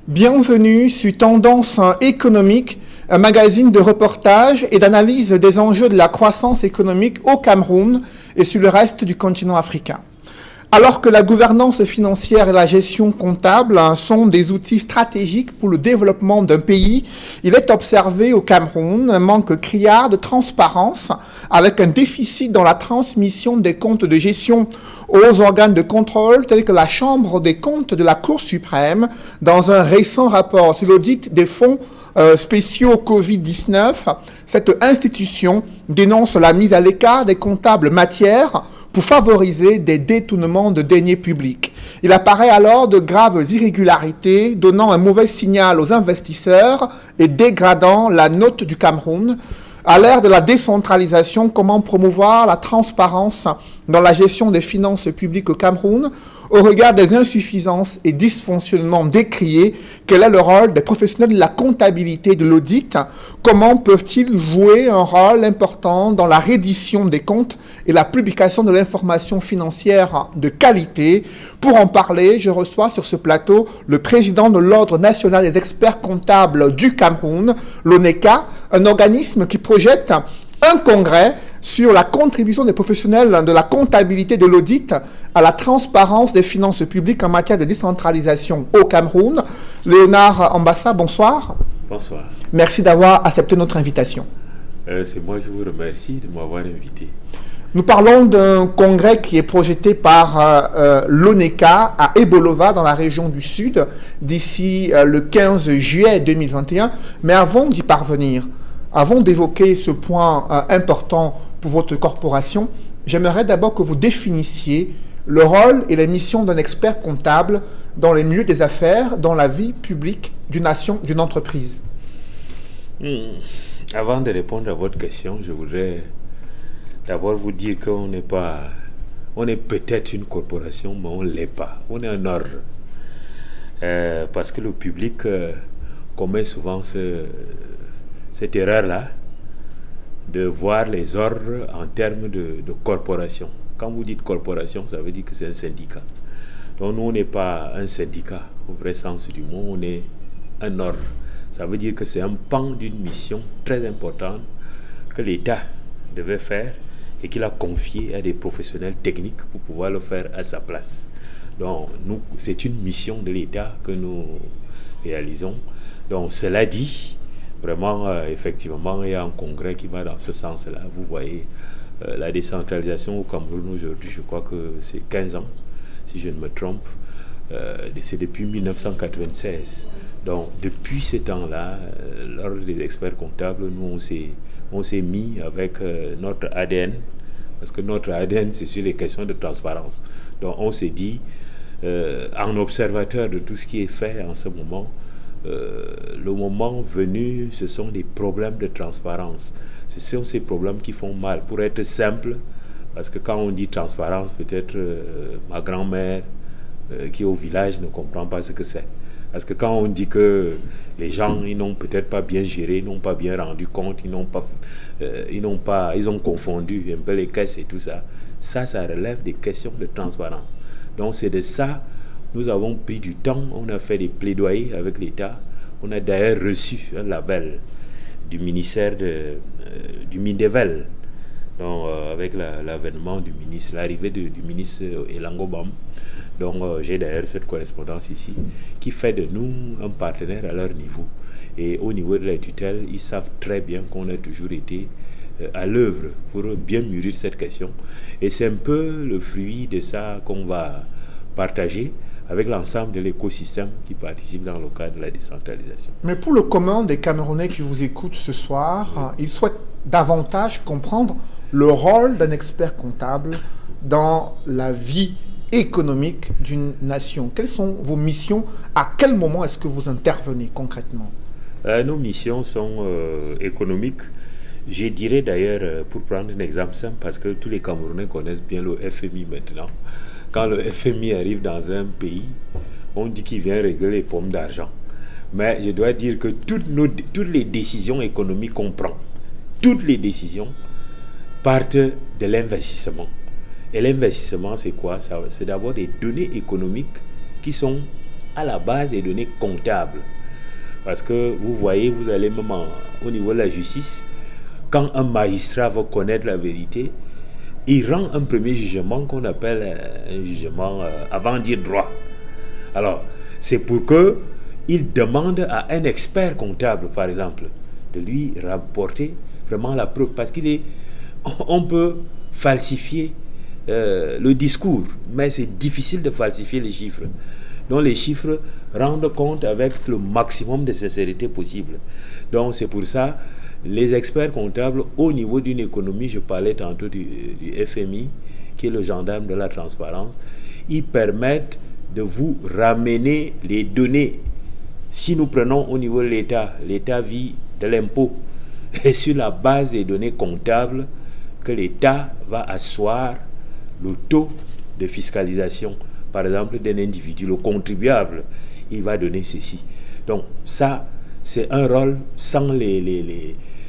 Bienvenue sur Tendance économique, un magazine de reportage et d'analyse des enjeux de la croissance économique au Cameroun et sur le reste du continent africain. Alors que la gouvernance financière et la gestion comptable sont des outils stratégiques pour le développement d'un pays, il est observé au Cameroun un manque criard de transparence avec un déficit dans la transmission des comptes de gestion aux organes de contrôle tels que la Chambre des comptes de la Cour suprême dans un récent rapport sur l'audit des fonds spéciaux Covid-19. Cette institution dénonce la mise à l'écart des comptables matières pour favoriser des détournements de deniers publics. Il apparaît alors de graves irrégularités, donnant un mauvais signal aux investisseurs et dégradant la note du Cameroun. À l'ère de la décentralisation, comment promouvoir la transparence dans la gestion des finances publiques au Cameroun au regard des insuffisances et dysfonctionnements décriés? Quel est le rôle des professionnels de la comptabilité et de l'audit? Comment peuvent-ils jouer un rôle important dans la reddition des comptes et la publication de l'information financière de qualité? Pour en parler, je reçois sur ce plateau le président de l'Ordre national des experts comptables du Cameroun, l'ONECA, un organisme qui projette un congrès sur la contribution des professionnels de la comptabilité et de l'audit à la transparence des finances publiques en matière de décentralisation au Cameroun. Léonard Ambassa, bonsoir. Bonsoir. Merci d'avoir accepté notre invitation. C'est moi qui vous remercie de m'avoir invité. Nous parlons d'un congrès qui est projeté par l'ONECA à Ebolova dans la région du Sud d'ici le 15 juillet 2021. Mais avant d'y parvenir, avant d'évoquer ce point important pour votre corporation, j'aimerais d'abord que vous définissiez le rôle et les missions d'un expert comptable dans les milieux des affaires, dans la vie publique d'une nation, d'une entreprise. Avant de répondre à votre question, je voudrais d'abord vous dire qu'on n'est pas... On est peut-être une corporation, mais on ne l'est pas. On est un ordre. Parce que le public commet souvent cette erreur-là de voir les ordres en termes de corporation. Quand vous dites corporation, ça veut dire que c'est un syndicat. Donc nous, on n'est pas un syndicat au vrai sens du mot, on est un ordre. Ça veut dire que c'est un pan d'une mission très importante que l'État devait faire et qu'il a confié à des professionnels techniques pour pouvoir le faire à sa place. Donc nous, c'est une mission de l'État que nous réalisons. Donc cela dit, vraiment, effectivement, il y a un congrès qui va dans ce sens-là. Vous voyez, la décentralisation au Cameroun aujourd'hui, je crois que c'est 15 ans, si je ne me trompe. C'est depuis 1996. Donc, depuis ce temps-là, l'Ordre des experts comptables, nous, on s'est mis avec notre ADN, parce que notre ADN, c'est sur les questions de transparence. Donc, on s'est dit, en observateur de tout ce qui est fait en ce moment, le moment venu, ce sont des problèmes de transparence. Ce sont ces problèmes qui font mal. Pour être simple, parce que quand on dit transparence, peut-être ma grand-mère qui est au village ne comprend pas ce que c'est. Parce que quand on dit que les gens, ils n'ont peut-être pas bien géré, ils n'ont pas bien rendu compte, ils ont confondu un peu les caisses et tout ça. Ça relève des questions de transparence. Donc c'est de ça. Nous avons pris du temps, on a fait des plaidoyers avec l'État. On a d'ailleurs reçu un label du ministère du Mindevel, donc avec l'avènement du ministre, l'arrivée du ministre Elango Bam. Donc j'ai d'ailleurs cette correspondance ici, qui fait de nous un partenaire à leur niveau. Et au niveau de la tutelle, ils savent très bien qu'on a toujours été à l'œuvre pour bien mûrir cette question. Et c'est un peu le fruit de ça qu'on va partager avec l'ensemble de l'écosystème qui participe dans le cadre de la décentralisation. Mais pour le commun des Camerounais qui vous écoutent ce soir, ils souhaitent davantage comprendre le rôle d'un expert comptable dans la vie économique d'une nation. Quelles sont vos missions? À quel moment est-ce que vous intervenez concrètement? Nos missions sont économiques. Je dirais d'ailleurs, pour prendre un exemple simple, parce que tous les Camerounais connaissent bien le FMI maintenant. Quand le FMI arrive dans un pays, on dit qu'il vient régler les pommes d'argent. Mais je dois dire que toutes les décisions économiques qu'on prend, toutes les décisions partent de l'investissement. Et l'investissement, c'est quoi? C'est d'abord des données économiques qui sont à la base des données comptables. Parce que vous voyez, vous allez même au niveau de la justice, quand un magistrat va connaître la vérité, il rend un premier jugement qu'on appelle un jugement avant dire droit. Alors, c'est pour que il demande à un expert comptable, par exemple, de lui rapporter vraiment la preuve. Parce on peut falsifier le discours, mais c'est difficile de falsifier les chiffres. Donc les chiffres rendent compte avec le maximum de sincérité possible. Donc c'est pour ça, les experts comptables au niveau d'une économie, je parlais tantôt du FMI, qui est le gendarme de la transparence, ils permettent de vous ramener les données. Si nous prenons au niveau de l'État vit de l'impôt. Et sur la base des données comptables que l'État va asseoir le taux de fiscalisation, par exemple, d'un individu, le contribuable, il va donner ceci. Donc ça, c'est un rôle sans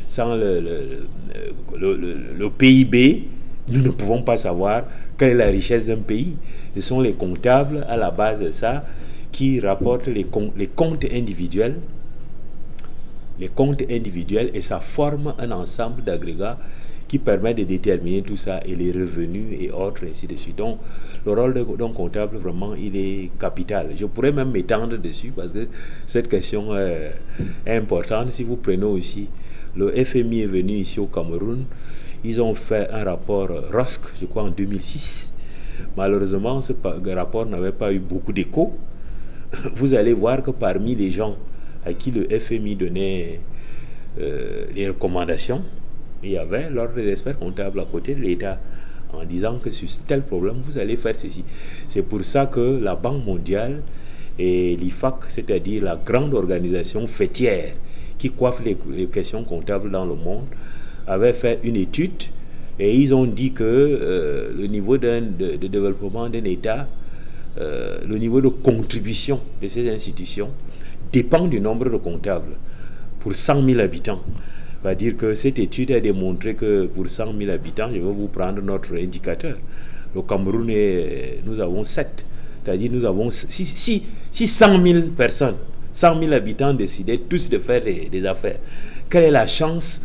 sans le PIB, nous ne pouvons pas savoir quelle est la richesse d'un pays. Ce sont les comptables à la base de ça qui rapportent les comptes individuels. Les comptes individuels, et ça forme un ensemble d'agrégats qui permet de déterminer tout ça, et les revenus et autres, ainsi de suite. Donc, le rôle d'un comptable, vraiment, il est capital. Je pourrais même m'étendre dessus parce que cette question est importante. Si vous prenez aussi, le FMI est venu ici au Cameroun, ils ont fait un rapport ROSC, je crois, en 2006. Malheureusement, ce rapport n'avait pas eu beaucoup d'écho. Vous allez voir que parmi les gens à qui le FMI donnait les recommandations, il y avait l'ordre des experts comptables à côté de l'État en disant que sur tel problème, vous allez faire ceci. C'est pour ça que la Banque mondiale et l'IFAC, c'est-à-dire la grande organisation fêtière qui coiffe les questions comptables dans le monde, avaient fait une étude et ils ont dit que le niveau de développement d'un État, le niveau de contribution de ces institutions dépend du nombre de comptables pour 100 000 habitants. Va dire que cette étude a démontré que pour 100 000 habitants, je vais vous prendre notre indicateur. Le Cameroun, nous avons 7. C'est-à-dire nous avons, si 100 000 personnes, 100 000 habitants décidaient tous de faire des affaires, quelle est la chance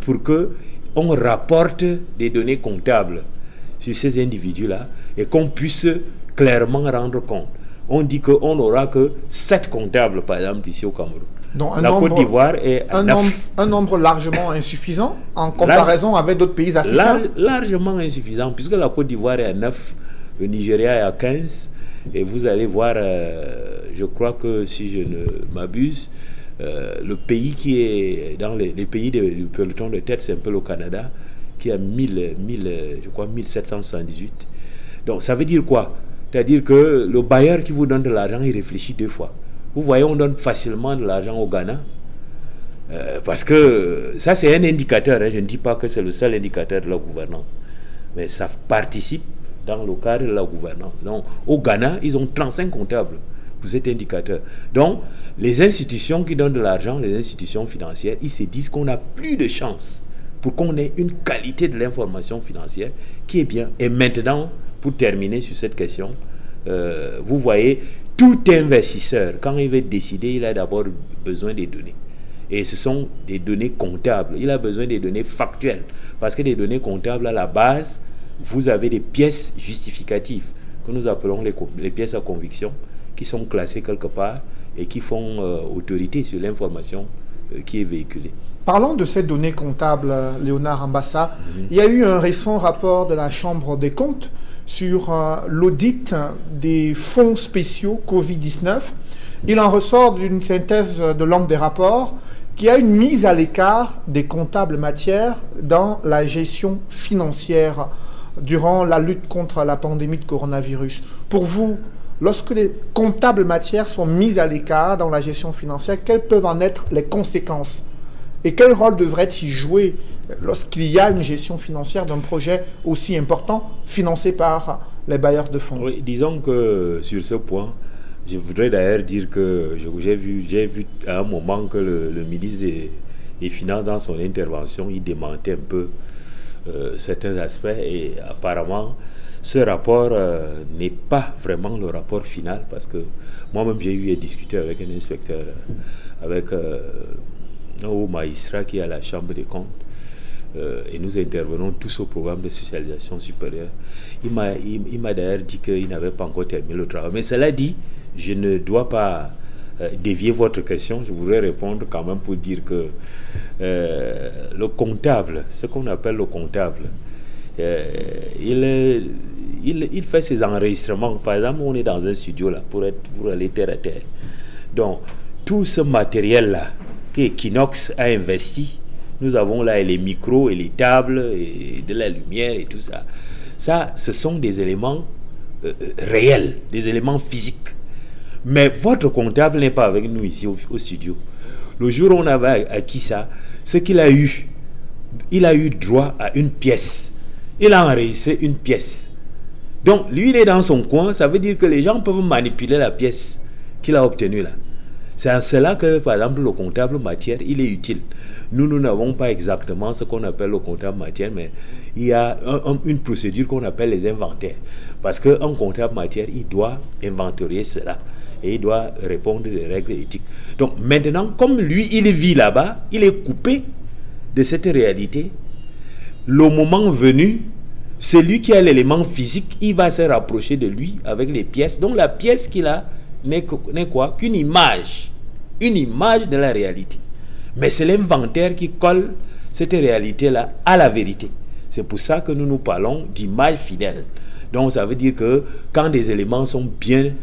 pour qu'on rapporte des données comptables sur ces individus-là et qu'on puisse clairement rendre compte? On dit qu'on n'aura que 7 comptables, par exemple, ici au Cameroun. Donc la Côte d'Ivoire est un nombre largement insuffisant en comparaison avec d'autres pays africains. Largement insuffisant, puisque la Côte d'Ivoire est à 9, le Nigeria est à 15, et vous allez voir, je crois que si je ne m'abuse, le pays qui est dans les pays du peloton de tête, c'est un peu le Canada, qui a 1778. Donc ça veut dire quoi? C'est-à-dire que le bailleur qui vous donne de l'argent, il réfléchit 2 fois. Vous voyez, on donne facilement de l'argent au Ghana parce que ça, c'est un indicateur. Je ne dis pas que c'est le seul indicateur de la gouvernance, mais ça participe dans le cadre de la gouvernance. Donc, au Ghana, ils ont 35 comptables pour cet indicateur. Donc, les institutions qui donnent de l'argent, les institutions financières, ils se disent qu'on a plus de chance pour qu'on ait une qualité de l'information financière qui est bien. Et maintenant, pour terminer sur cette question, vous voyez, tout investisseur, quand il veut décider, il a d'abord besoin des données. Et ce sont des données comptables. Il a besoin des données factuelles. Parce que des données comptables, à la base, vous avez des pièces justificatives, que nous appelons les pièces à conviction, qui sont classées quelque part et qui font autorité sur l'information qui est véhiculée. Parlons de ces données comptables, Léonard Ambassa. Il y a eu un récent rapport de la Chambre des comptes sur l'audit des fonds spéciaux Covid-19. Il en ressort d'une synthèse de l'angle des rapports qu'il y a une mise à l'écart des comptables matières dans la gestion financière durant la lutte contre la pandémie de coronavirus. Pour vous, lorsque les comptables matières sont mis à l'écart dans la gestion financière, quelles peuvent en être les conséquences? Et quel rôle devrait-il jouer lorsqu'il y a une gestion financière d'un projet aussi important financé par les bailleurs de fonds? Oui, disons que sur ce point, je voudrais d'ailleurs dire que j'ai vu à un moment que le ministre des Finances, dans son intervention, il démentait un peu certains aspects, et apparemment ce rapport n'est pas vraiment le rapport final, parce que moi-même j'ai eu à discuter avec un inspecteur, avec un haut magistrat qui est à la Chambre des comptes, et nous intervenons tous au programme de socialisation supérieure. Il m'a d'ailleurs dit qu'il n'avait pas encore terminé le travail. Mais cela dit, je ne dois pas dévier votre question. Je voudrais répondre quand même pour dire que le comptable, ce qu'on appelle le comptable, il fait ses enregistrements. Par exemple, on est dans un studio là pour aller terre à terre. Donc, tout ce matériel-là qu'Equinox a investi, nous avons là les micros et les tables et de la lumière et tout ça. Ça, ce sont des éléments réels, des éléments physiques. Mais votre comptable n'est pas avec nous ici au studio. Le jour où on avait acquis ça, ce qu'il a eu, il a eu droit à une pièce. Il a enregistré une pièce. Donc, lui, il est dans son coin. Ça veut dire que les gens peuvent manipuler la pièce qu'il a obtenue là. C'est à cela que, par exemple, le comptable matière, il est utile. Nous n'avons pas exactement ce qu'on appelle le comptable matière, mais il y a une procédure qu'on appelle les inventaires. Parce qu'un comptable matière, il doit inventorier cela. Et il doit répondre des règles éthiques. Donc maintenant, comme lui, il vit là-bas, il est coupé de cette réalité. Le moment venu, celui qui a l'élément physique, il va se rapprocher de lui avec les pièces. Donc la pièce qu'il a n'est quoi? Qu'une image de la réalité. Mais c'est l'inventaire qui colle cette réalité-là à la vérité. C'est pour ça que nous parlons d'image fidèle. Donc ça veut dire que quand des éléments sont bien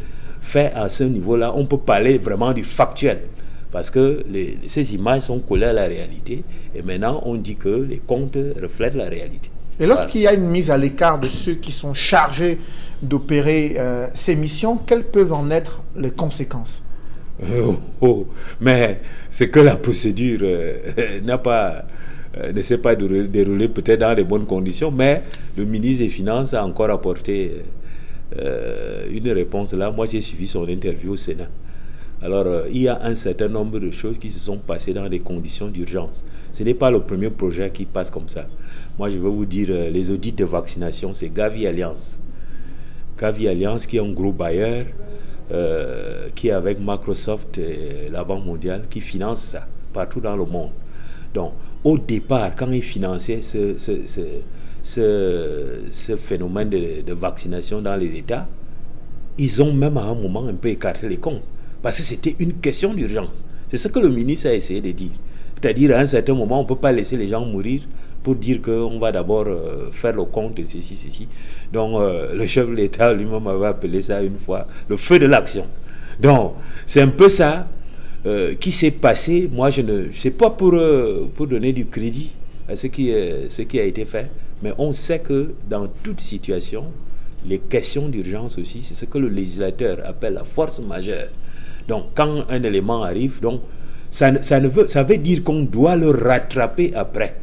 faits à ce niveau-là, on peut parler vraiment du factuel. Parce que ces images sont collées à la réalité. Et maintenant, on dit que les comptes reflètent la réalité. Et lorsqu'il y a une mise à l'écart de ceux qui sont chargés d'opérer ces missions, quelles peuvent en être les conséquences? Mais c'est que la procédure ne s'est pas déroulée peut-être dans les bonnes conditions, mais le ministre des Finances a encore apporté une réponse là. Moi, j'ai suivi son interview au Sénat. Alors, il y a un certain nombre de choses qui se sont passées dans des conditions d'urgence. Ce n'est pas le premier projet qui passe comme ça. Moi, je vais vous dire, les audits de vaccination, c'est Gavi Alliance. Gavi Alliance, qui est un gros bailleur, qui est avec Microsoft et la Banque mondiale, qui finance ça partout dans le monde. Donc, au départ, quand ils finançaient ce phénomène de vaccination dans les États, ils ont même à un moment un peu écarté les comptes. Parce que c'était une question d'urgence. C'est ce que le ministre a essayé de dire. C'est-à-dire, à un certain moment, on ne peut pas laisser les gens mourir pour dire qu'on va d'abord faire le compte de ceci. Donc, le chef de l'État lui-même avait appelé ça une fois le feu de l'action. Donc, c'est un peu ça qui s'est passé. Moi, je ne sais pas pour donner du crédit à ce qui a été fait, mais on sait que dans toute situation, les questions d'urgence aussi, c'est ce que le législateur appelle la force majeure. Donc, quand un élément arrive, donc, ça veut dire qu'on doit le rattraper après,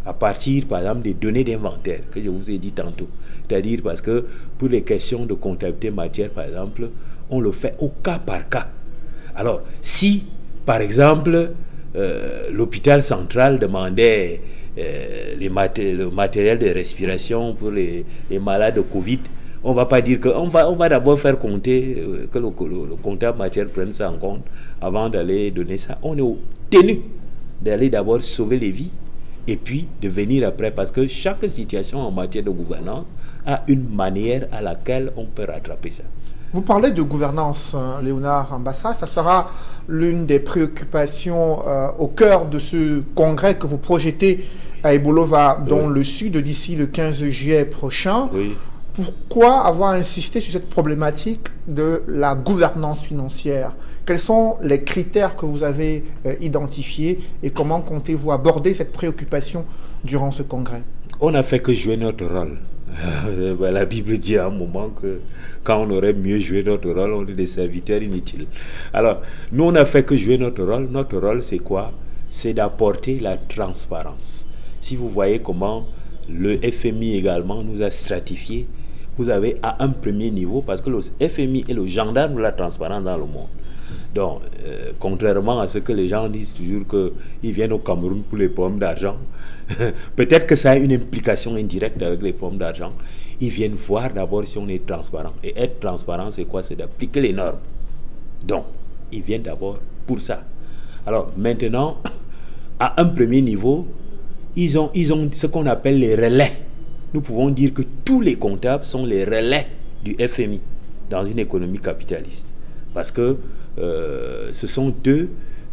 à partir, par exemple, des données d'inventaire que je vous ai dit tantôt. C'est-à-dire parce que pour les questions de comptabilité matière, par exemple, on le fait au cas par cas. Alors, si, par exemple, l'hôpital central demandait le matériel de respiration pour les malades de Covid, on ne va pas dire qu'on va d'abord faire compter, que le comptable matière prenne ça en compte avant d'aller donner ça. On est tenu d'aller d'abord sauver les vies et puis de venir après, parce que chaque situation en matière de gouvernance a une manière à laquelle on peut rattraper ça. Vous parlez de gouvernance, Léonard Ambassa, ça sera l'une des préoccupations au cœur de ce congrès que vous projetez à Ebolova dans le Sud d'ici le 15 juillet prochain. Oui. Pourquoi avoir insisté sur cette problématique de la gouvernance financière? Quels sont les critères que vous avez identifiés et comment comptez-vous aborder cette préoccupation durant ce congrès? On n'a fait que jouer notre rôle. La Bible dit à un moment que quand on aurait mieux joué notre rôle, on est des serviteurs inutiles. Alors, nous, on n'a fait que jouer notre rôle. Notre rôle, c'est quoi? C'est d'apporter la transparence. Si vous voyez comment le FMI également nous a stratifiés, vous avez à un premier niveau, parce que le FMI est le gendarme de la transparence dans le monde. Donc, contrairement à ce que les gens disent toujours qu'ils viennent au Cameroun pour les pommes d'argent, peut-être que ça a une implication indirecte avec les pommes d'argent. Ils viennent voir d'abord si on est transparent. Et être transparent, c'est quoi? C'est d'appliquer les normes. Donc, ils viennent d'abord pour ça. Alors, maintenant, à un premier niveau, ils ont ce qu'on appelle les relais. Nous pouvons dire que tous les comptables sont les relais du FMI dans une économie capitaliste. Parce que ce sont eux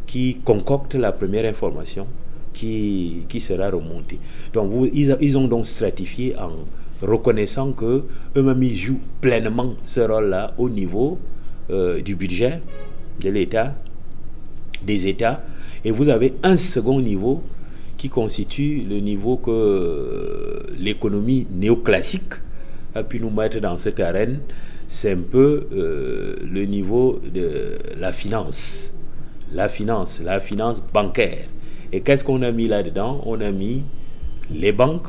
qui concoctent la première information qui sera remontée. Donc, ils ont donc stratifié en reconnaissant qu'eux-mêmes ils jouent pleinement ce rôle-là au niveau du budget de l'État, des États. Et vous avez un second niveau qui constitue le niveau que l'économie néoclassique a pu nous mettre dans cette arène. C'est un peu le niveau de la finance bancaire. Et qu'est-ce qu'on a mis là-dedans? On a mis les banques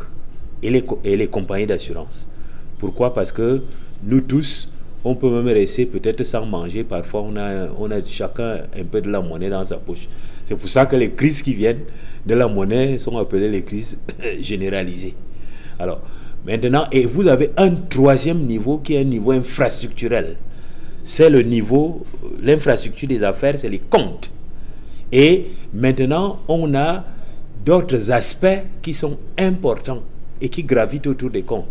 et les compagnies d'assurance. Pourquoi? Parce que nous tous, on peut même rester peut-être sans manger. Parfois, on a chacun un peu de la monnaie dans sa poche. C'est pour ça que les crises qui viennent de la monnaie sont appelées les crises généralisées. Alors, maintenant, et vous avez un troisième niveau qui est un niveau infrastructurel. C'est le niveau, l'infrastructure des affaires, c'est les comptes. Et maintenant, on a d'autres aspects qui sont importants et qui gravitent autour des comptes.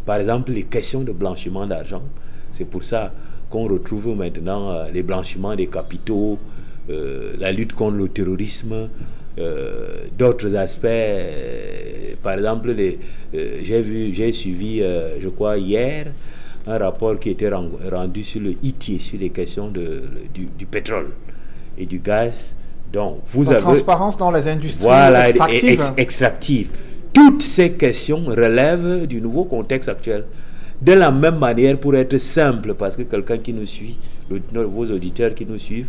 Par exemple, les questions de blanchiment d'argent. C'est pour ça qu'on retrouve maintenant les blanchiments des capitaux, la lutte contre le terrorisme, d'autres aspects. Par exemple, j'ai suivi, je crois, hier, un rapport qui était rendu sur le ITIE, sur les questions du pétrole et du gaz. Donc, la transparence dans les industries extractives. Toutes ces questions relèvent du nouveau contexte actuel. De la même manière, pour être simple, parce que quelqu'un qui nous suit, vos auditeurs qui nous suivent,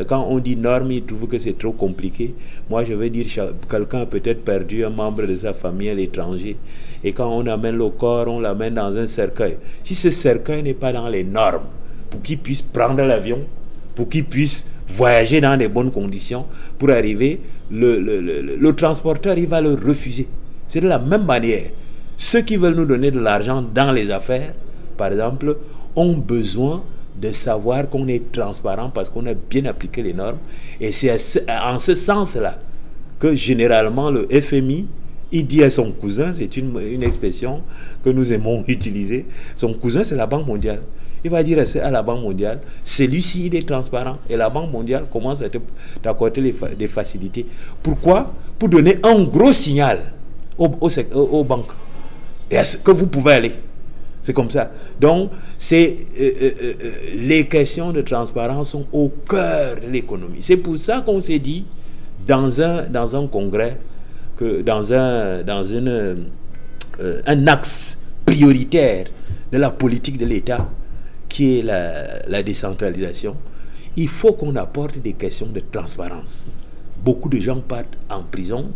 quand on dit normes, ils trouvent que c'est trop compliqué. Moi, je veux dire, quelqu'un a peut-être perdu un membre de sa famille à l'étranger. Et quand on amène le corps, on l'amène dans un cercueil. Si ce cercueil n'est pas dans les normes, pour qu'il puisse prendre l'avion, pour qu'il puisse voyager dans des bonnes conditions, pour arriver, le transporteur, il va le refuser. C'est de la même manière. Ceux qui veulent nous donner de l'argent dans les affaires, par exemple, ont besoin de savoir qu'on est transparent parce qu'on a bien appliqué les normes. Et c'est en ce sens-là que généralement le FMI, il dit à son cousin, c'est une expression que nous aimons utiliser, son cousin c'est la Banque mondiale. Il va dire à la Banque mondiale, celui-ci il est transparent et la Banque mondiale commence à t'accorder des facilités. Pourquoi? Pour donner un gros signal aux banques et à ce que vous pouvez aller. C'est comme ça. Donc, les questions de transparence sont au cœur de l'économie. C'est pour ça qu'on s'est dit, dans un congrès, que dans un axe prioritaire de la politique de l'État, qui est la décentralisation, il faut qu'on apporte des questions de transparence. Beaucoup de gens partent en prison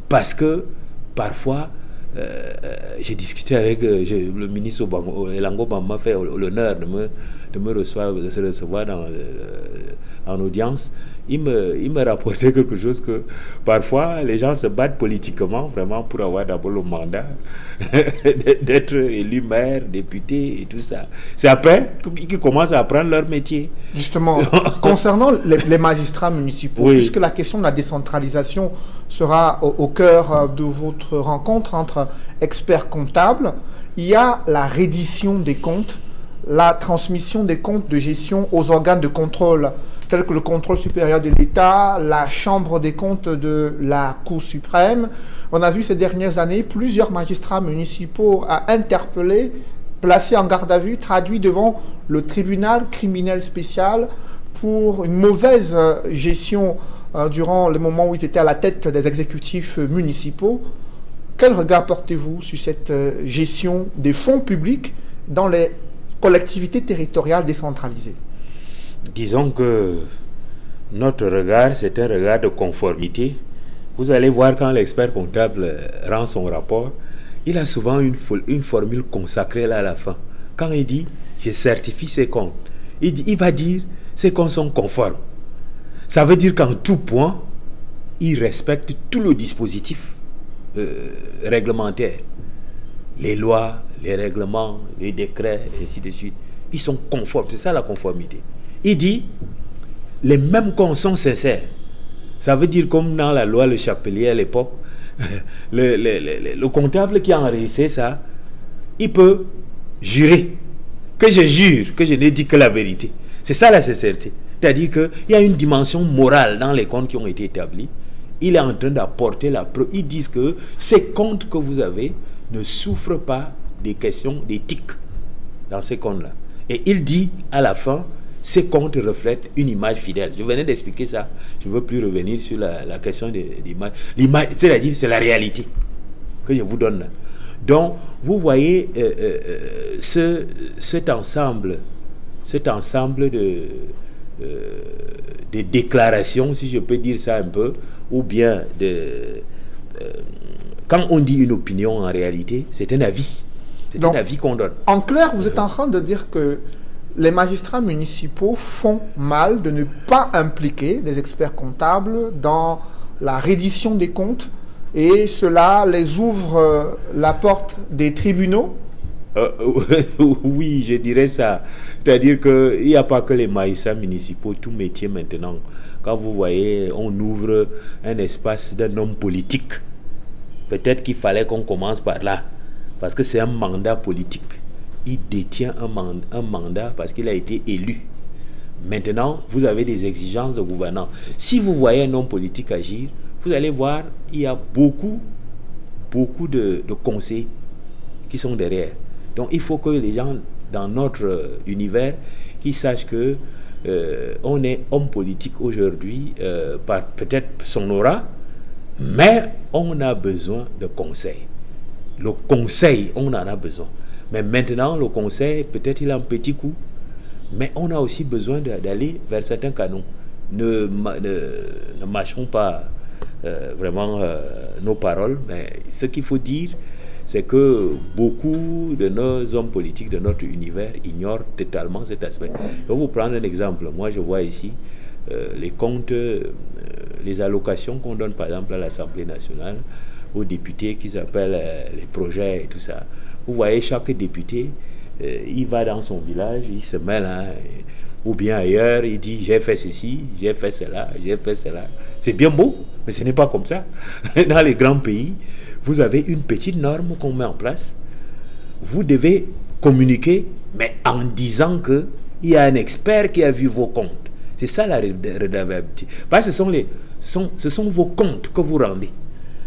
parce que, parfois, j'ai discuté avec le ministre Elango m'a fait l'honneur de me recevoir en audience. Il me rapportait quelque chose que parfois les gens se battent politiquement vraiment pour avoir d'abord le mandat d'être élu maire, député et tout ça. C'est après qu'ils commencent à apprendre leur métier. Justement, concernant les magistrats municipaux, oui, puisque la question de la décentralisation sera au cœur de votre rencontre entre experts comptables, il y a la reddition des comptes, la transmission des comptes de gestion aux organes de contrôle tels que le contrôle supérieur de l'État, la chambre des comptes de la Cour suprême. On a vu ces dernières années plusieurs magistrats municipaux interpellés, placés en garde à vue, traduits devant le tribunal criminel spécial pour une mauvaise gestion durant le moment où ils étaient à la tête des exécutifs municipaux. Quel regard portez-vous sur cette gestion des fonds publics dans les collectivités territoriales décentralisées? Disons que notre regard, c'est un regard de conformité. Vous allez voir quand l'expert comptable rend son rapport, il a souvent une formule consacrée là à la fin. Quand il dit « je certifie ces comptes », il va dire c'est qu'on sont conformes. Ça veut dire qu'en tout point, ils respectent tout le dispositif réglementaire. Les lois, les règlements, les décrets, et ainsi de suite. Ils sont conformes, c'est ça la conformité. Il dit, les mêmes cons sont sincères. Ça veut dire comme dans la loi Le Chapelier à l'époque, le comptable qui a enregistré ça, il peut jurer que je jure, que je n'ai dit que la vérité. C'est ça la sincérité. C'est-à-dire qu'il y a une dimension morale dans les comptes qui ont été établis. Il est en train d'apporter la preuve. Ils disent que ces comptes que vous avez ne souffrent pas des questions d'éthique dans ces comptes-là. Et il dit à la fin, ces comptes reflètent une image fidèle. Je venais d'expliquer ça. Je ne veux plus revenir sur la question de l'image. L'image, c'est-à-dire, c'est la réalité que je vous donne là. Donc, vous voyez cet ensemble de déclarations, si je peux dire ça un peu, ou bien quand on dit une opinion, en réalité, c'est un avis. C'est un avis qu'on donne. En clair, vous êtes en train de dire que les magistrats municipaux font mal de ne pas impliquer les experts comptables dans la reddition des comptes et cela les ouvre la porte des tribunaux? Oui, je dirais ça. C'est-à-dire qu'il n'y a pas que les magistrats municipaux, tout métier maintenant. Quand vous voyez, on ouvre un espace d'un homme politique. Peut-être qu'il fallait qu'on commence par là. Parce que c'est un mandat politique. Il détient un mandat parce qu'il a été élu. Maintenant, vous avez des exigences de gouvernance. Si vous voyez un homme politique agir, vous allez voir, il y a beaucoup de conseils qui sont derrière. Donc, il faut que les gens, dans notre univers, qui sachent que on est homme politique aujourd'hui, par peut-être son aura, mais on a besoin de conseils. Le conseil, on en a besoin. Mais maintenant, le conseil, peut-être il a un petit coup, mais on a aussi besoin d'aller vers certains canons. Ne mâchons pas vraiment nos paroles, mais ce qu'il faut dire, c'est que beaucoup de nos hommes politiques de notre univers ignorent totalement cet aspect. Je vais vous prendre un exemple. Moi, je vois ici les comptes, les allocations qu'on donne, par exemple, à l'Assemblée nationale, aux députés qui s'appellent les projets et tout ça. Vous voyez, chaque député, il va dans son village, il se met là, ou bien ailleurs, il dit j'ai fait ceci, j'ai fait cela, j'ai fait cela. C'est bien beau, mais ce n'est pas comme ça. Dans les grands pays, vous avez une petite norme qu'on met en place. Vous devez communiquer, mais en disant qu'il y a un expert qui a vu vos comptes. C'est ça la redevabilité. Parce que ce sont vos comptes que vous rendez,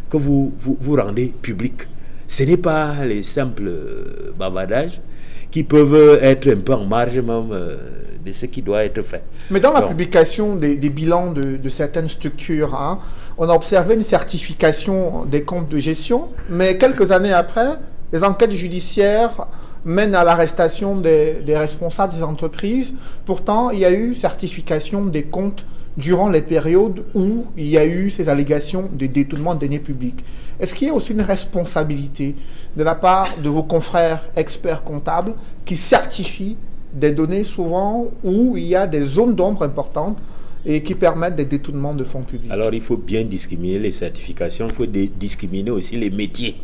que vous rendez publics. Ce n'est pas les simples bavardages qui peuvent être un peu en marge même de ce qui doit être fait. Mais dans la publication des bilans de certaines structures, hein, on a observé une certification des comptes de gestion, mais quelques années après, les enquêtes judiciaires mènent à l'arrestation des responsables des entreprises. Pourtant, il y a eu certification des comptes durant les périodes où il y a eu ces allégations de détournement de deniers publics. Est-ce qu'il y a aussi une responsabilité de la part de vos confrères experts comptables qui certifient des données souvent où il y a des zones d'ombre importantes et qui permettent des détournements de fonds publics? Alors, il faut bien discriminer les certifications, il faut discriminer aussi les métiers.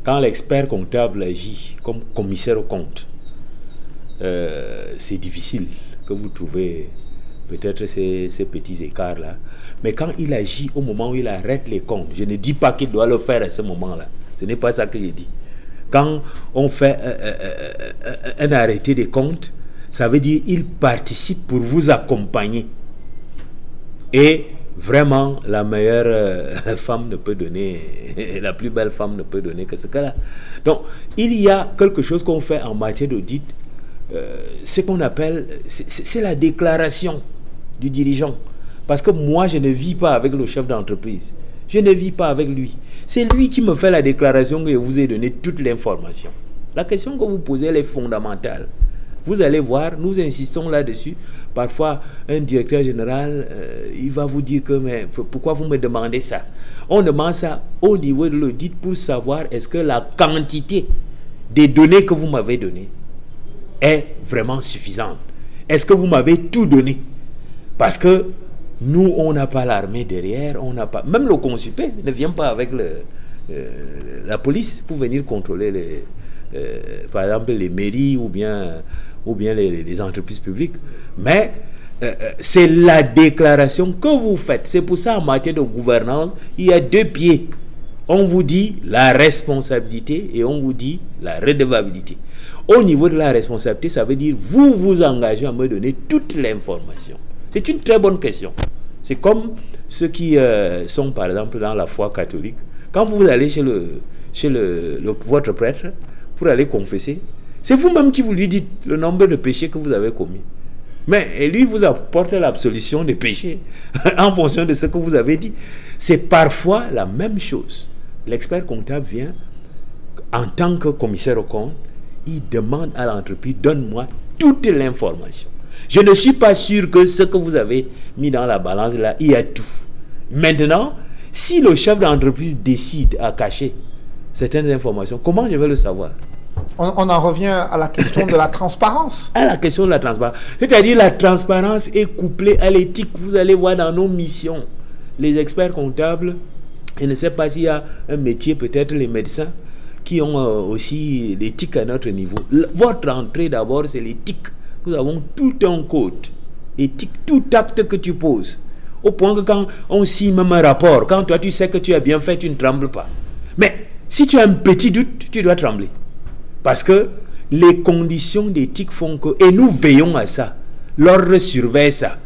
Quand l'expert comptable agit comme commissaire aux comptes, c'est difficile que vous trouvez peut-être ces petits écarts-là. Mais quand il agit au moment où il arrête les comptes, je ne dis pas qu'il doit le faire à ce moment-là. Ce n'est pas ça que je dis. Quand on fait un arrêté des comptes, ça veut dire qu'il participe pour vous accompagner. Et vraiment, la meilleure femme ne peut donner, la plus belle femme ne peut donner que ce cas-là. Donc, il y a quelque chose qu'on fait en matière d'audit, ce qu'on appelle, c'est la déclaration du dirigeant. Parce que moi, je ne vis pas avec le chef d'entreprise. Je ne vis pas avec lui. C'est lui qui me fait la déclaration que je vous ai donné toute l'information. La question que vous posez, elle est fondamentale. Vous allez voir, nous insistons là-dessus. Parfois, un directeur général, il va vous dire que mais pourquoi vous me demandez ça? On demande ça au niveau de l'audit pour savoir est-ce que la quantité des données que vous m'avez données est vraiment suffisante. Est-ce que vous m'avez tout donné? Parce que nous, on n'a pas l'armée derrière, on n'a pas... Même le Consupé ne vient pas avec la police pour venir contrôler, par exemple, les mairies ou bien les entreprises publiques. Mais c'est la déclaration que vous faites. C'est pour ça, en matière de gouvernance, il y a deux pieds. On vous dit la responsabilité et on vous dit la redevabilité. Au niveau de la responsabilité, ça veut dire vous vous engagez à me donner toute l'information. C'est une très bonne question. C'est comme ceux qui sont, par exemple, dans la foi catholique. Quand vous allez chez votre prêtre pour aller confesser, c'est vous-même qui vous lui dites le nombre de péchés que vous avez commis. Mais et lui vous apporte l'absolution des péchés en fonction de ce que vous avez dit. C'est parfois la même chose. L'expert comptable vient en tant que commissaire aux comptes, il demande à l'entreprise, donne-moi toute l'information. Je ne suis pas sûr que ce que vous avez mis dans la balance là, il y a tout. Maintenant, si le chef d'entreprise décide à cacher certaines informations, comment je vais le savoir? On en revient à la question de la transparence. À la question de la transparence. C'est-à-dire la transparence est couplée à l'éthique. Vous allez voir dans nos missions, les experts comptables, je ne sais pas s'il y a un métier, peut-être les médecins, qui ont aussi l'éthique à notre niveau. Votre entrée d'abord, c'est l'éthique. Nous avons tout un code éthique, tout acte que tu poses. Au point que quand on signe même un rapport, quand toi tu sais que tu as bien fait, tu ne trembles pas. Mais si tu as un petit doute, tu dois trembler. Parce que les conditions d'éthique font que, et nous veillons à ça, l'ordre surveille ça.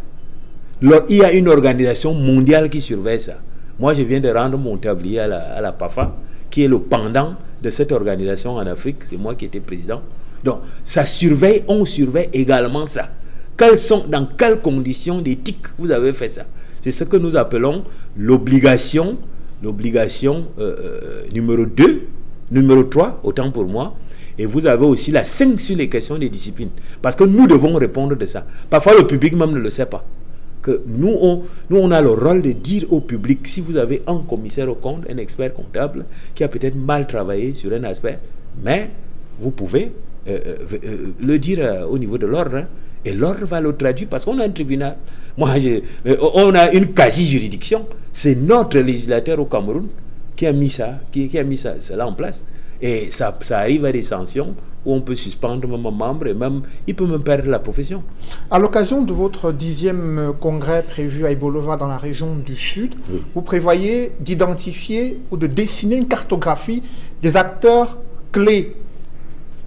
Il y a une organisation mondiale qui surveille ça. Moi, je viens de rendre mon tablier à la PAFA, qui est le pendant de cette organisation en Afrique. C'est moi qui étais président. Donc, ça surveille, on surveille également ça. Dans quelles conditions d'éthique vous avez fait ça? C'est ce que nous appelons l'obligation numéro 2, numéro 3, autant pour moi. Et vous avez aussi la 5 sur les questions des disciplines. Parce que nous devons répondre de ça. Parfois, le public même ne le sait pas. Que nous, on a le rôle de dire au public, si vous avez un commissaire au compte, un expert comptable, qui a peut-être mal travaillé sur un aspect, mais vous pouvez le dire au niveau de l'ordre, hein, et l'ordre va le traduire parce qu'on a un tribunal. On a une quasi-juridiction. C'est notre législateur au Cameroun qui a mis cela en place. Et ça arrive à des sanctions où on peut suspendre même un membre et même il peut même perdre la profession. À l'occasion de votre 10e congrès prévu à Ibolova dans la région du Sud, oui, vous prévoyez d'identifier ou de dessiner une cartographie des acteurs clés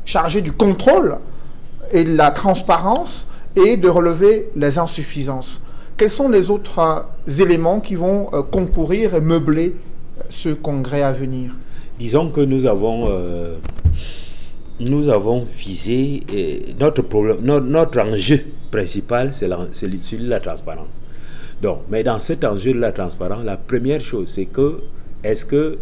chargés du contrôle et de la transparence et de relever les insuffisances. Quels sont les autres éléments qui vont concourir et meubler ce congrès à venir? Disons que nous avons visé notre enjeu principal, c'est celui de la transparence. Donc, mais dans cet enjeu de la transparence, la première chose, c'est que est-ce que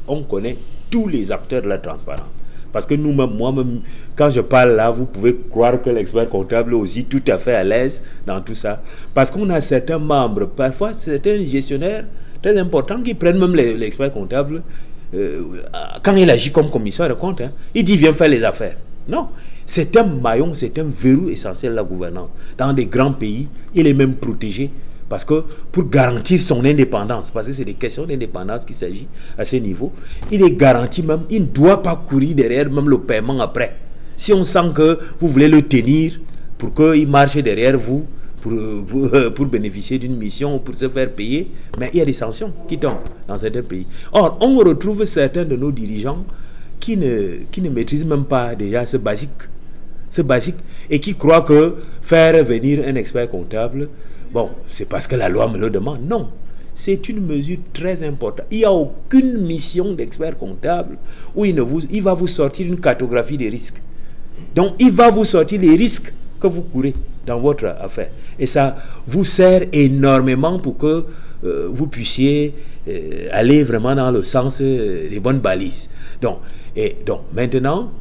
on connaît tous les acteurs de la transparence? Parce que moi-même, quand je parle là, vous pouvez croire que l'expert comptable est aussi tout à fait à l'aise dans tout ça. Parce qu'on a certains membres, parfois certains gestionnaires très importants qui prennent même l'expert comptable quand il agit comme commissaire de compte, hein, il dit viens faire les affaires. Non, c'est un maillon, c'est un verrou essentiel de la gouvernance. Dans des grands pays, il est même protégé parce que pour garantir son indépendance, parce que c'est des questions d'indépendance qu'il s'agit à ce niveau, il est garanti même, il ne doit pas courir derrière même le paiement après. Si on sent que vous voulez le tenir pour qu'il marche derrière vous, pour bénéficier d'une mission ou pour se faire payer, mais il y a des sanctions qui tombent dans certains pays. Or, on retrouve certains de nos dirigeants qui ne maîtrisent même pas déjà ce basique, et qui croient que faire venir un expert comptable, bon, c'est parce que la loi me le demande. Non, c'est une mesure très importante. Il n'y a aucune mission d'expert comptable où il va vous sortir une cartographie des risques. Donc, il va vous sortir les risques que vous courez dans votre affaire. Et ça vous sert énormément pour que vous puissiez aller vraiment dans le sens des bonnes balises. Donc maintenant,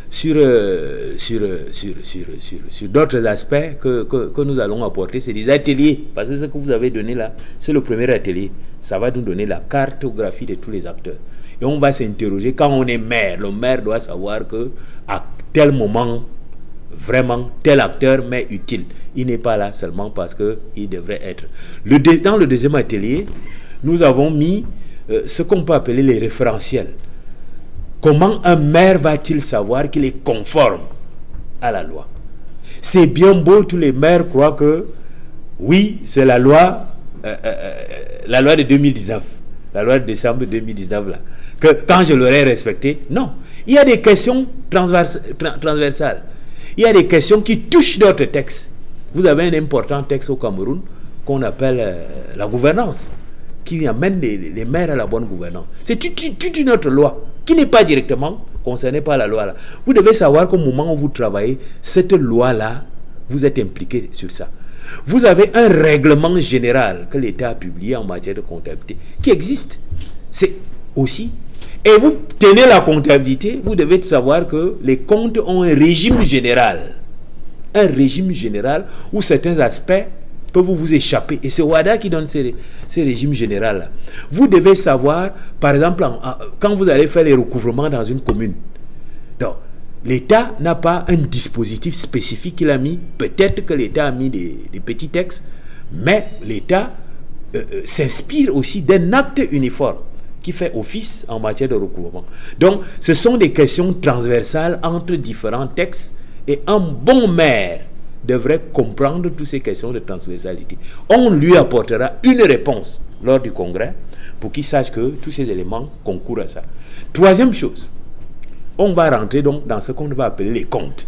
sur d'autres aspects que nous allons apporter, c'est des ateliers. Parce que ce que vous avez donné là, c'est le premier atelier. Ça va nous donner la cartographie de tous les acteurs. Et on va s'interroger, quand on est maire, le maire doit savoir que à tel moment, vraiment tel acteur, mais utile. Il n'est pas là seulement parce qu'il devrait être. Dans le deuxième atelier, nous avons mis ce qu'on peut appeler les référentiels. Comment un maire va-t-il savoir qu'il est conforme à la loi? C'est bien beau, tous les maires croient que oui, c'est la loi de 2019, la loi de décembre 2019 là, que quand je l'aurai respectée. Non, il y a des questions transversales. Il y a des questions qui touchent d'autres textes. Vous avez un important texte au Cameroun qu'on appelle la gouvernance, qui amène les maires à la bonne gouvernance. C'est toute une autre loi qui n'est pas directement concernée par la loi là. Vous devez savoir qu'au moment où vous travaillez, cette loi-là, vous êtes impliqué sur ça. Vous avez un règlement général que l'État a publié en matière de comptabilité qui existe. C'est aussi. Et vous tenez la comptabilité, vous devez savoir que les comptes ont un régime général. Un régime général où certains aspects peuvent vous échapper. Et c'est WADA qui donne ces régimes généraux-là. Vous devez savoir, par exemple, quand vous allez faire les recouvrements dans une commune. Donc, l'État n'a pas un dispositif spécifique qu'il a mis. Peut-être que l'État a mis des petits textes, mais l'État s'inspire aussi d'un acte uniforme qui fait office en matière de recouvrement. Donc, ce sont des questions transversales entre différents textes et un bon maire devrait comprendre toutes ces questions de transversalité. On lui apportera une réponse lors du congrès pour qu'il sache que tous ces éléments concourent à ça. Troisième chose, on va rentrer donc dans ce qu'on va appeler les comptes.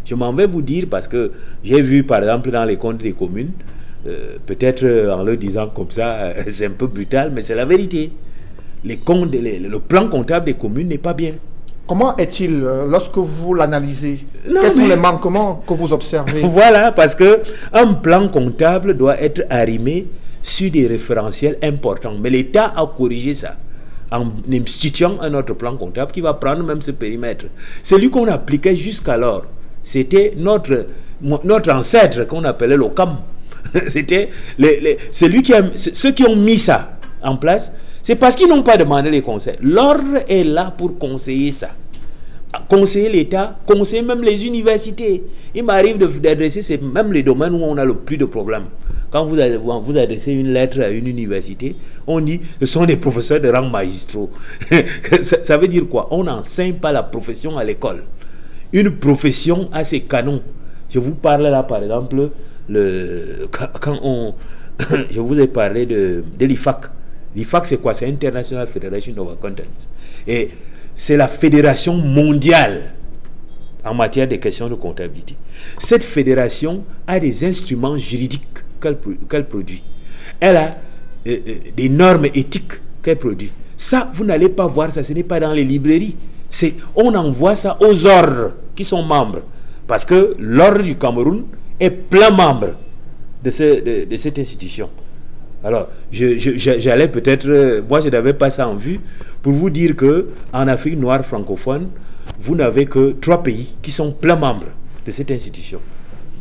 Je m'en vais vous dire parce que j'ai vu par exemple dans les comptes des communes, peut-être en le disant comme ça, c'est un peu brutal, mais c'est la vérité. Les comptes, le plan comptable des communes n'est pas bien. Comment est-il lorsque vous l'analysez? Quels sont les manquements que vous observez? Voilà, parce qu'un plan comptable doit être arrimé sur des référentiels importants. Mais l'État a corrigé ça en instituant un autre plan comptable qui va prendre même ce périmètre. Celui qu'on appliquait jusqu'alors, c'était notre ancêtre qu'on appelait l'OCAM. C'était ceux qui ont mis ça en place, c'est parce qu'ils n'ont pas demandé les conseils. L'ordre est là pour conseiller ça. Conseiller l'État, conseiller même les universités. Il m'arrive d'adresser, c'est même les domaines où on a le plus de problèmes. Quand vous adressez une lettre à une université, on dit ce sont des professeurs de rang magistraux. Ça veut dire quoi? On n'enseigne pas la profession à l'école. Une profession a ses canons. Je vous parle là par exemple, je vous ai parlé de l'IFAC. L'IFAC, c'est quoi? C'est International Federation of Accountants. Et c'est la fédération mondiale en matière de questions de comptabilité. Cette fédération a des instruments juridiques qu'elle produit. Elle a des normes éthiques qu'elle produit. Ça, vous n'allez pas voir ça, ce n'est pas dans les librairies. On envoie ça aux ordres qui sont membres. Parce que l'ordre du Cameroun est plein membre de cette institution. Alors, j'allais peut-être, moi je n'avais pas ça en vue, pour vous dire qu'en Afrique noire francophone, vous n'avez que 3 pays qui sont plein membres de cette institution.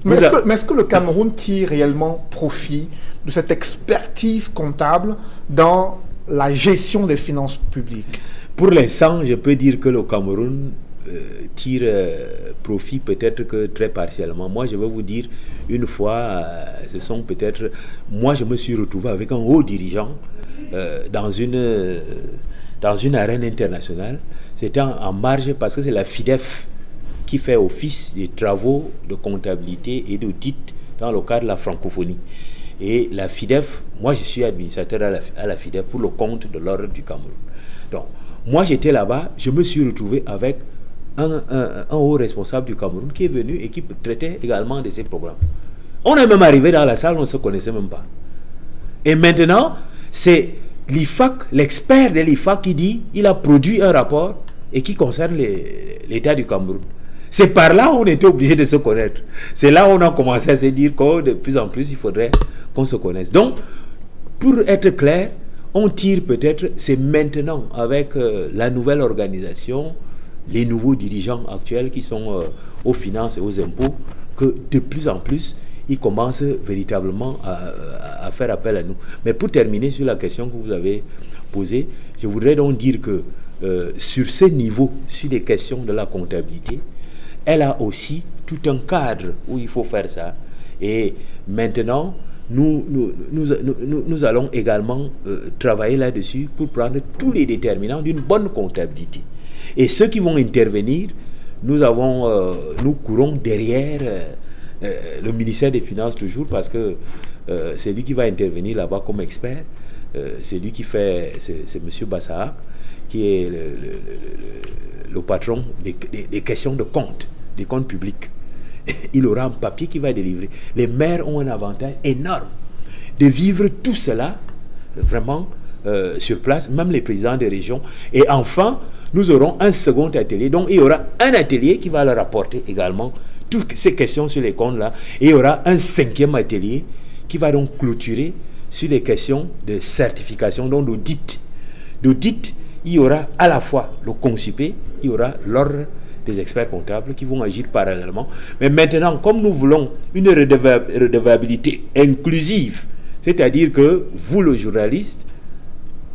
Mais est-ce que le Cameroun tire réellement profit de cette expertise comptable dans la gestion des finances publiques? Pour l'instant, je peux dire que le Cameroun tire profit peut-être que très partiellement. Moi, je vais vous dire, une fois, moi, je me suis retrouvé avec un haut dirigeant dans une arène internationale. C'était en marge parce que c'est la FIDEF qui fait office des travaux de comptabilité et d'audit dans le cadre de la francophonie. Et la FIDEF, moi, je suis administrateur à la FIDEF pour le compte de l'ordre du Cameroun. Donc, moi, j'étais là-bas, je me suis retrouvé avec un haut responsable du Cameroun qui est venu et qui traitait également de ces problèmes. On est même arrivé dans la salle, on ne se connaissait même pas. Et maintenant, c'est l'IFAC, l'expert de l'IFAC qui dit, il a produit un rapport et qui concerne l'État du Cameroun. C'est par là où on était obligé de se connaître. C'est là où on a commencé à se dire que de plus en plus, il faudrait qu'on se connaisse. Donc, pour être clair, on tire peut-être, c'est maintenant avec la nouvelle organisation, les nouveaux dirigeants actuels qui sont aux finances et aux impôts, que de plus en plus, ils commencent véritablement à faire appel à nous. Mais pour terminer sur la question que vous avez posée, je voudrais donc dire que sur ces niveaux, sur les questions de la comptabilité, elle a aussi tout un cadre où il faut faire ça. Et maintenant, nous allons également travailler là-dessus pour prendre tous les déterminants d'une bonne comptabilité. Et ceux qui vont intervenir, nous courons derrière le ministère des Finances toujours, parce que c'est lui qui va intervenir là-bas comme expert. C'est lui qui fait, c'est M. Bassaak, qui est le patron des questions de comptes, des comptes publics. Il aura un papier qui va délivrer. Les maires ont un avantage énorme de vivre tout cela vraiment sur place, même les présidents des régions. Et enfin, nous aurons un second atelier. Donc, il y aura un atelier qui va leur apporter également toutes ces questions sur les comptes-là. Et il y aura un 5e atelier qui va donc clôturer sur les questions de certification, donc d'audit. D'audit, il y aura à la fois le CONSUPE, il y aura l'ordre des experts comptables qui vont agir parallèlement. Mais maintenant, comme nous voulons une redevabilité inclusive, c'est-à-dire que vous, le journaliste,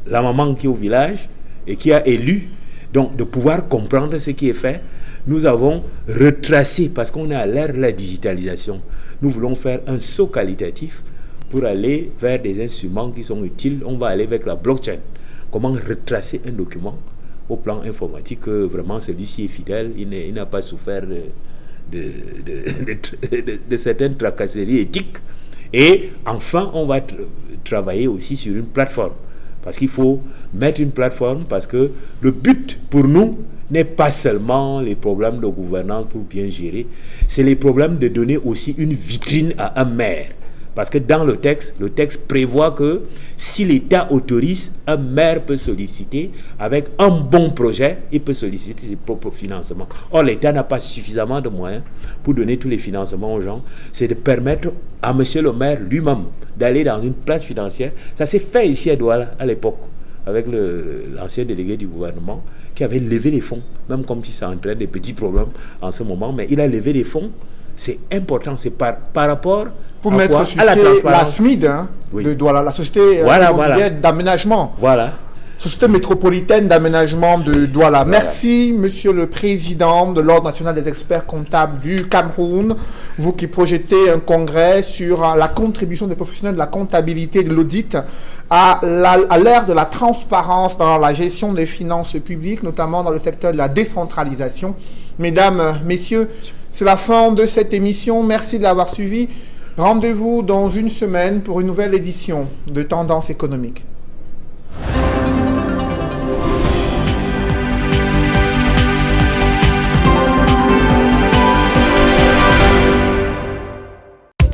la maman qui est au village et qui a élu, donc de pouvoir comprendre ce qui est fait, nous avons retracé, parce qu'on est à l'ère de la digitalisation, nous voulons faire un saut qualitatif pour aller vers des instruments qui sont utiles. On va aller avec la blockchain. Comment retracer un document au plan informatique, vraiment celui-ci est fidèle, il n'a pas souffert de certaines tracasseries éthiques. Et enfin, on va travailler aussi sur une plateforme. Parce qu'il faut mettre une plateforme, parce que le but pour nous n'est pas seulement les problèmes de gouvernance pour bien gérer, c'est les problèmes de donner aussi une vitrine à un maire. Parce que dans le texte prévoit que si l'État autorise, un maire peut solliciter, avec un bon projet, il peut solliciter ses propres financements. Or, l'État n'a pas suffisamment de moyens pour donner tous les financements aux gens. C'est de permettre à monsieur le maire lui-même d'aller dans une place financière. Ça s'est fait ici à Douala à l'époque, avec l'ancien délégué du gouvernement, qui avait levé les fonds, même comme si ça entraîne des petits problèmes en ce moment, mais il a levé les fonds. C'est important, c'est par rapport pour mettre sur à la transparence. La SMID Oui. de Douala, la société d'aménagement. Voilà. Société métropolitaine d'aménagement de Douala. Merci, monsieur le président de l'Ordre national des experts comptables du Cameroun. Vous qui projetez un congrès sur la contribution des professionnels de la comptabilité et de l'audit à l'ère de la transparence dans la gestion des finances publiques, notamment dans le secteur de la décentralisation. Mesdames, messieurs, c'est la fin de cette émission. Merci de l'avoir suivi. Rendez-vous dans une semaine pour une nouvelle édition de Tendance économique.